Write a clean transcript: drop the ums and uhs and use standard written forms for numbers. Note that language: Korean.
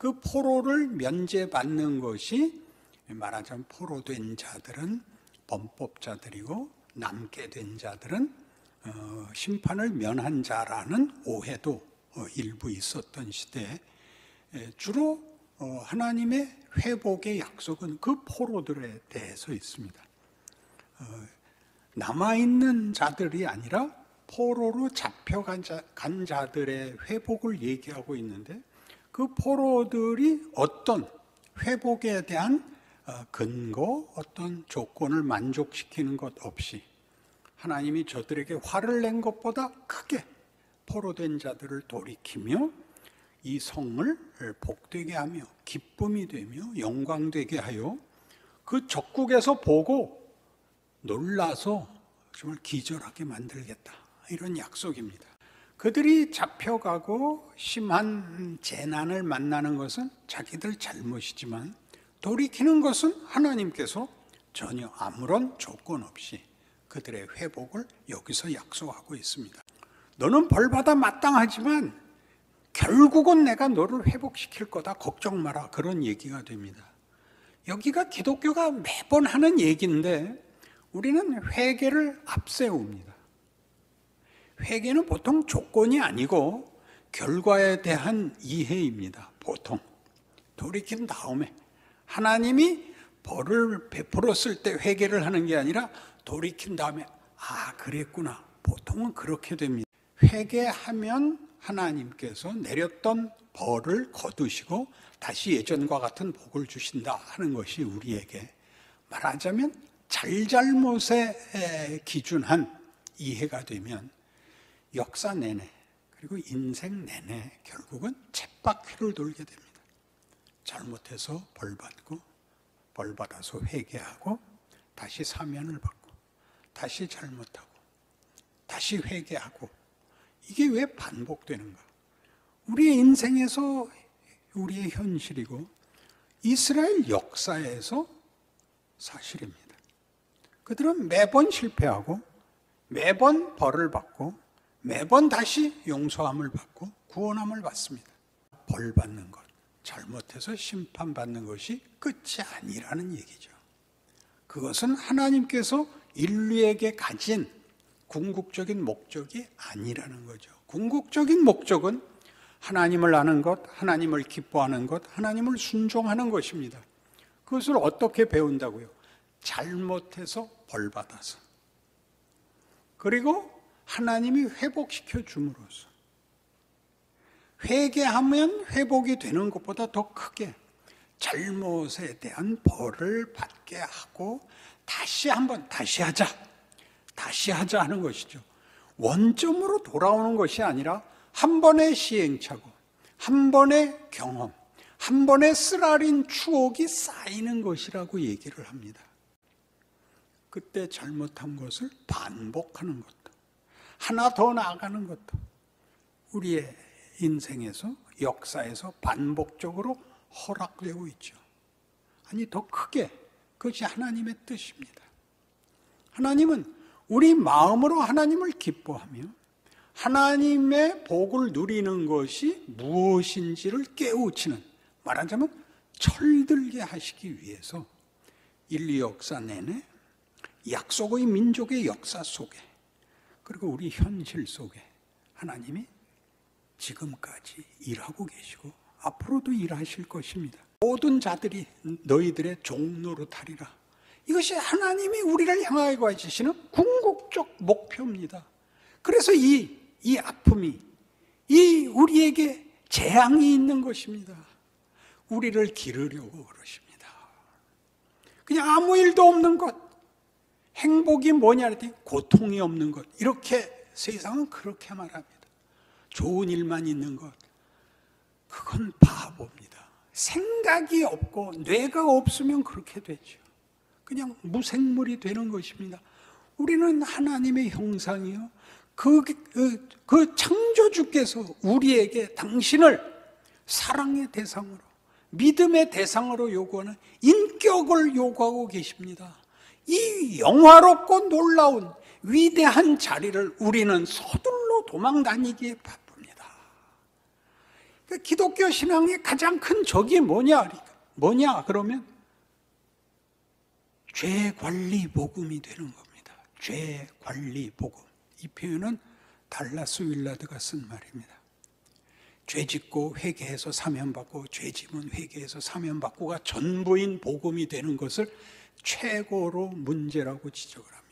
그 포로를 면제받는 것이 말하자면 포로된 자들은 범법자들이고 남게 된 자들은 심판을 면한 자라는 오해도 일부 있었던 시대에 주로 하나님의 회복의 약속은 그 포로들에 대해서 있습니다. 남아있는 자들이 아니라 포로로 잡혀간 자들의 회복을 얘기하고 있는데 그 포로들이 어떤 회복에 대한 근거, 어떤 조건을 만족시키는 것 없이 하나님이 저들에게 화를 낸 것보다 크게 포로된 자들을 돌이키며 이 성을 복되게 하며 기쁨이 되며 영광되게 하여 그 적국에서 보고 놀라서 정말 기절하게 만들겠다, 이런 약속입니다. 그들이 잡혀가고 심한 재난을 만나는 것은 자기들 잘못이지만 돌이키는 것은 하나님께서 전혀 아무런 조건 없이 그들의 회복을 여기서 약속하고 있습니다. 너는 벌받아 마땅하지만 결국은 내가 너를 회복시킬 거다, 걱정 마라, 그런 얘기가 됩니다. 여기가 기독교가 매번 하는 얘기인데 우리는 회개를 앞세웁니다. 회개는 보통 조건이 아니고 결과에 대한 이해입니다. 보통 돌이킨 다음에 하나님이 벌을 베풀었을 때 회개를 하는 게 아니라 돌이킨 다음에 그랬구나, 보통은 그렇게 됩니다. 회개하면 하나님께서 내렸던 벌을 거두시고 다시 예전과 같은 복을 주신다 하는 것이 우리에게 말하자면 잘잘못에 기준한 이해가 되면 역사 내내 그리고 인생 내내 결국은 쳇바퀴를 돌게 됩니다. 잘못해서 벌받고 벌받아서 회개하고 다시 사면을 받고 다시 잘못하고 다시 회개하고, 이게 왜 반복되는가? 우리의 인생에서 우리의 현실이고 이스라엘 역사에서 사실입니다. 그들은 매번 실패하고 매번 벌을 받고 매번 다시 용서함을 받고 구원함을 받습니다. 벌 받는 것, 잘못해서 심판받는 것이 끝이 아니라는 얘기죠. 그것은 하나님께서 인류에게 가진 궁극적인 목적이 아니라는 거죠. 궁극적인 목적은 하나님을 아는 것, 하나님을 기뻐하는 것, 하나님을 순종하는 것입니다. 그것을 어떻게 배운다고요? 잘못해서 벌 받아서, 그리고 하나님이 회복시켜 줌으로써, 회개하면 회복이 되는 것보다 더 크게 잘못에 대한 벌을 받게 하고 다시 한번 다시 하자 하는 것이죠. 원점으로 돌아오는 것이 아니라 한 번의 시행착오, 한 번의 경험, 한 번의 쓰라린 추억이 쌓이는 것이라고 얘기를 합니다. 그때 잘못한 것을 반복하는 것도, 하나 더 나아가는 것도 우리의 인생에서, 역사에서 반복적으로 허락되고 있죠. 아니, 더 크게 그것이 하나님의 뜻입니다. 하나님은 우리 마음으로 하나님을 기뻐하며 하나님의 복을 누리는 것이 무엇인지를 깨우치는, 말하자면 철들게 하시기 위해서 인류 역사 내내 약속의 민족의 역사 속에, 그리고 우리 현실 속에 하나님이 지금까지 일하고 계시고 앞으로도 일하실 것입니다. 모든 자들이 너희들의 종노릇하리라. 이것이 하나님이 우리를 향하여 가지시는 궁극적 목표입니다. 그래서 이 아픔이, 이 우리에게 재앙이 있는 것입니다. 우리를 기르려고 그러십니다. 그냥 아무 일도 없는 것, 행복이 뭐냐 했더니 고통이 없는 것, 이렇게 세상은 그렇게 말합니다. 좋은 일만 있는 것, 그건 바보입니다. 생각이 없고 뇌가 없으면 그렇게 되죠. 그냥 무생물이 되는 것입니다. 우리는 하나님의 형상이요, 그 창조주께서 우리에게 당신을 사랑의 대상으로, 믿음의 대상으로 요구하는 인격을 요구하고 계십니다. 이 영화롭고 놀라운 위대한 자리를 우리는 서둘러 도망다니기에 바쁩니다. 기독교 신앙의 가장 큰 적이 뭐냐 그러면 죄 관리 복음이 되는 겁니다. 죄 관리 복음. 이 표현은 달라스 윌라드가 쓴 말입니다. 죄 짓고 회개해서 사면받고, 죄 지면 회개해서 사면받고가 전부인 복음이 되는 것을 최고로 문제라고 지적을 합니다.